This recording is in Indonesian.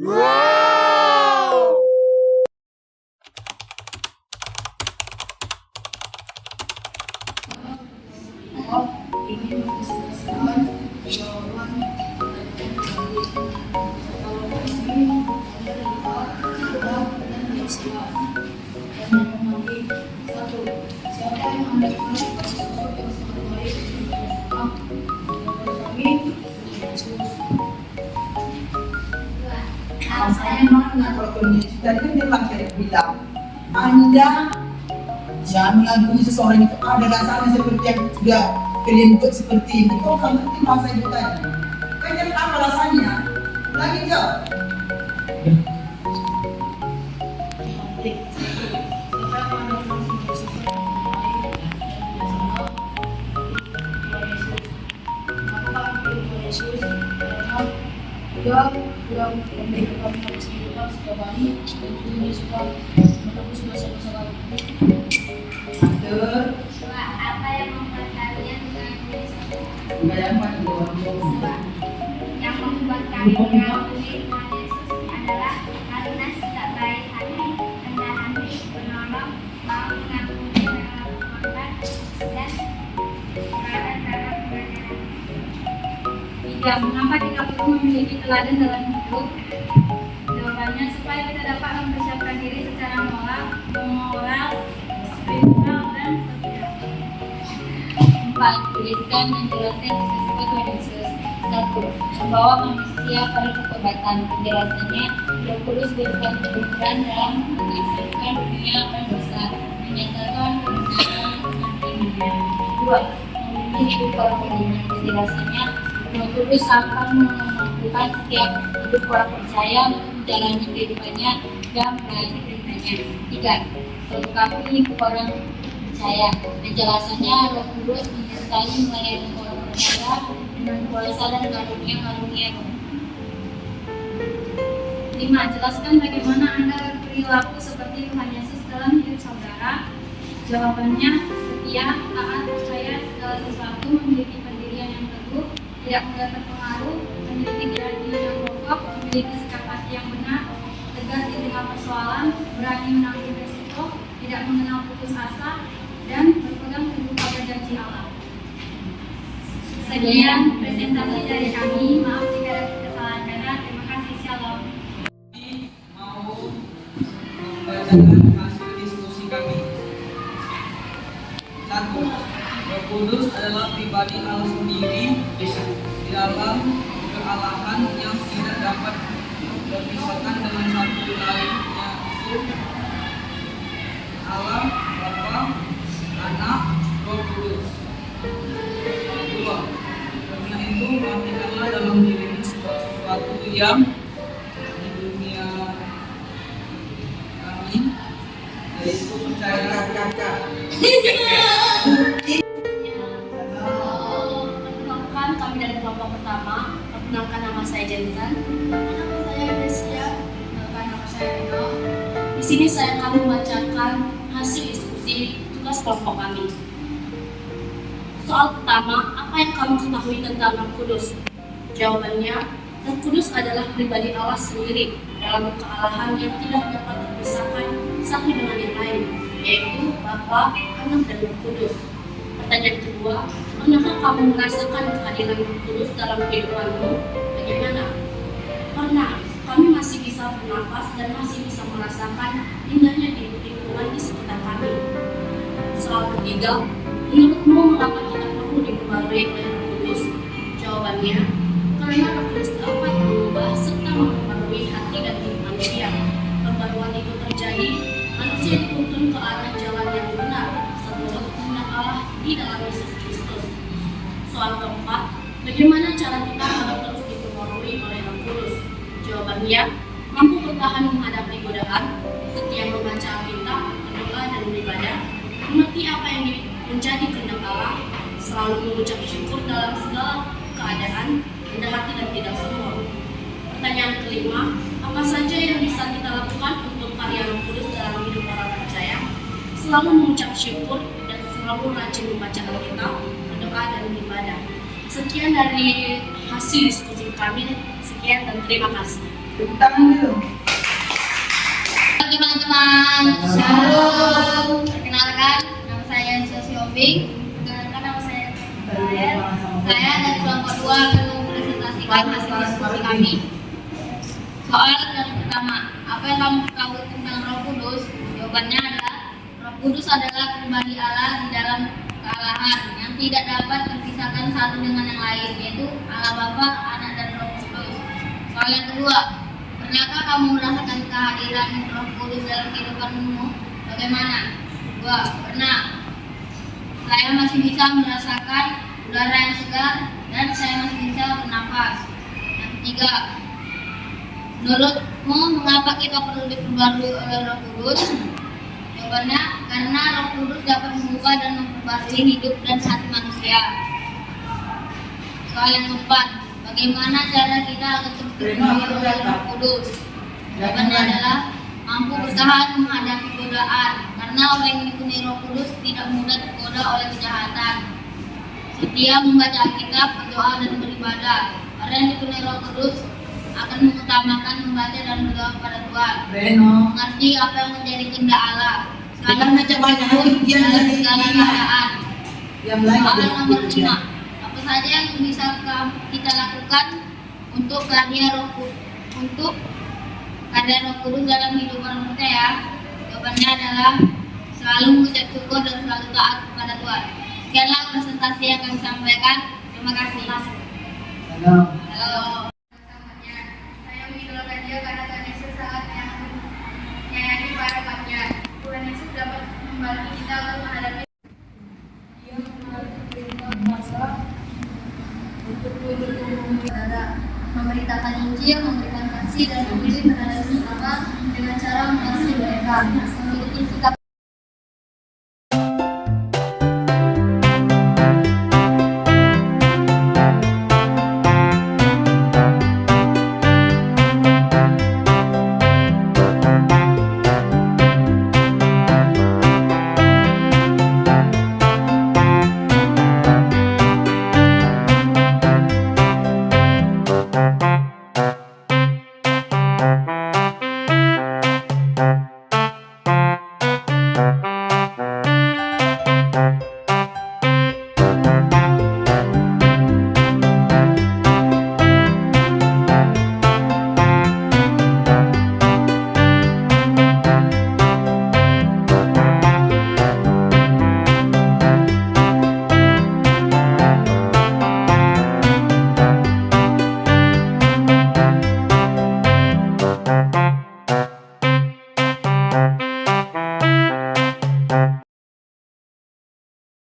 Ini menjelaskan jawaban kalau ini adalah sebab dan istilah dan yang memanggil satu siapa yang mendapat sosok yang sangat baik untuk kami Yesus. Saya mana kalau kondisi tadi kan dia pakai bilang Anda jangan mengagumi seseorang itu ada dasarnya seperti yang sudah kalian buat seperti ini. Kok kamu ngerti bahasa itu tadi? Kan jadi apa alasannya? Lagi jawab. Dia sudah memberikan kami harus hidup setiap hari dan juga suka menebus dosa-dosa kami. Atur. Sebab apa yang membuat kalian mengagumi seseorang? Bayangkan dua. Sebab yang membuat kami mengagumi Tuhan Yesus adalah karena sikap baik hati, rendah hati, penolong, mau mengagumi dalam korban dan teladan dalam kebenaran. Tiga, mengapa kita perlu memiliki teladan dalam hidup? Jawabannya supaya kita dapat mempersiapkan diri secara moral, spiritual, dan sosial. 4. Tuliskan dan jelaskan sesuatu Tuhan Yesus. 1. Membawa manusia pada ketobatan. Penjelasannya, Roh Kudus berikan kebenaran dalam mengajarkan dunia akan dosa, menyatakan kebenaran akan dunia. 2. Memiliki hidup orang beriman. Penjelasannya, Roh Kudus akan memampukan setiap hidup orang percaya menjalani kehidupannya dan melayani kehidupannya. 3. Melengkapi orang percaya. Penjelasannya, Roh Kudus menyertai melayani orang percaya dengan kuasa dan karunia Roh. 5. Jelaskan bagaimana Anda berperilaku seperti Tuhan Yesus dalam hidup saudara. Jawabannya, setia, taat, percaya segala sesuatu, memiliki pendirian yang teguh, tidak mudah terpengaruh, memiliki hati yang kokoh, memiliki sikap hati yang benar, tegas di tengah persoalan, berani menanggung risiko, tidak mengenal putus asa, dan berpegang teguh pada janji Allah. Sekian presentasi dari kami. Maaf jika ada kesalahan kata. Terima kasih. Shalom. Mau membacakan hasil diskusi kami. 1. Roh Kudus adalah pribadi Allah sendiri di dalam kealahan yang tidak dapat terpisahkan dengan satu lainnya, yaitu Allah, Bapa, Anak, Roh Kudus. 2. Karena itu matikanlah dalam dirimu sesuatu yang di dunia kami, yaitu percaya Perkenalkan, kami dari kelompok pertama. Perkenalkan, nama saya Jensen. Nama saya Grecia. Perkenalkan, nama saya Reno. Di sini saya akan membacakan hasil diskusi tugas kelompok kami. Soal pertama, apa yang kamu ketahui tentang Roh Kudus? Jawabannya, Roh Kudus adalah pribadi Allah sendiri dalam kealahan yang tidak dapat terpisahkan satu dengan yang lain, yaitu Bapa, Anak, dan Roh Kudus. Pertanyaan kedua, pernahkah kamu merasakan kehadiran Roh Kudus dalam kehidupanmu? Bagaimana? Pernah. Kami masih bisa bernafas dan masih bisa merasakan indahnya di lingkungan di sekitar kami. Soal ketiga, menurutmu mengapa kita perlu diperbarui oleh Roh Kudus? Jawabannya, karena Roh Kudus dapat mengubah serta memperbarui hati dan hidup manusia. Pembaruan itu terjadi, manusia dituntun ke arah jalan yang benar seturut kehendak Allah di dalam Yesus Kristus. Soal keempat, bagaimana cara kita agar terus diperbarui oleh Roh Kudus? Jawabannya, mampu bertahan menghadapi godaan, setia membaca Alkitab, berdoa dan beribadah, mengerti apa yang menjadi kehendak Allah, selalu mengucap syukur dalam segala keadaan, rendah hati dan tidak sombong. Pertanyaan kelima, apa saja yang bisa kita lakukan untuk karya Roh Kudus dalam hidup orang percaya? Selalu mengucap syukur dan selalu rajin membaca Alkitab, berdoa dan beribadah. Sekian dari hasil diskusi kami. Sekian dan terima kasih. Tepuk tangan dulu. Halo teman-teman, shalom. Perkenalkan, nama saya Sosiombing. Perkenalkan, nama saya Rael. Saya dari kelompok 2 akan mempresentasikan hasil diskusi kami. Soal yang pertama, apa yang kamu ketahui tentang Roh Kudus? Jawabannya adalah Roh Kudus adalah pribadi Allah di dalam kealahan yang tidak dapat terpisahkan satu dengan yang lain, yaitu Allah Bapa, Anak, dan Roh Kudus. Soal yang kedua, pernahkah kamu merasakan kehadiran Roh Kudus dalam kehidupanmu? Bagaimana? 2. Pernah. Saya masih bisa merasakan udara yang segar dan saya masih bisa bernafas. Yang ketiga, menurutmu mengapa kita perlu diperbarui oleh Roh Kudus? Jawabannya, karena Roh Kudus dapat mengubah dan memperbarui hidup dan hati manusia. Soal yang keempat, bagaimana cara kita agar terus diperbarui oleh Roh Kudus? Jawabannya adalah mampu bertahan menghadapi godaan, karena orang yang dipenuhi Roh Kudus tidak mudah tergoda oleh kejahatan. Setia membaca Alkitab, berdoa, dan beribadah. Orang yang dipenuhi Roh Kudus akan mengutamakan membaca dan berdoa kepada Tuhan. Mengerti apa yang menjadi kehendak Allah. Selalu mencapai dalam segala keadaan. Soal nomor 5, apa saja yang bisa kita lakukan untuk karya Roh Kudus dalam hidup orang percaya? Jawabannya adalah selalu mengucap syukur dan selalu taat kepada Tuhan. Sekianlah presentasi yang kami sampaikan. Terima kasih. Halo. Saya mengidolakan dia karena Tuhan Yesus sangat menyayangi para umatnya. Tuhan Yesus dapat membantu kita untuk menghadapi. Dia mengajarkan masa untuk memberitakan Injil, memberikan kasih dan memilih terhadap sesama dengan cara mengasihi mereka, memiliki sikap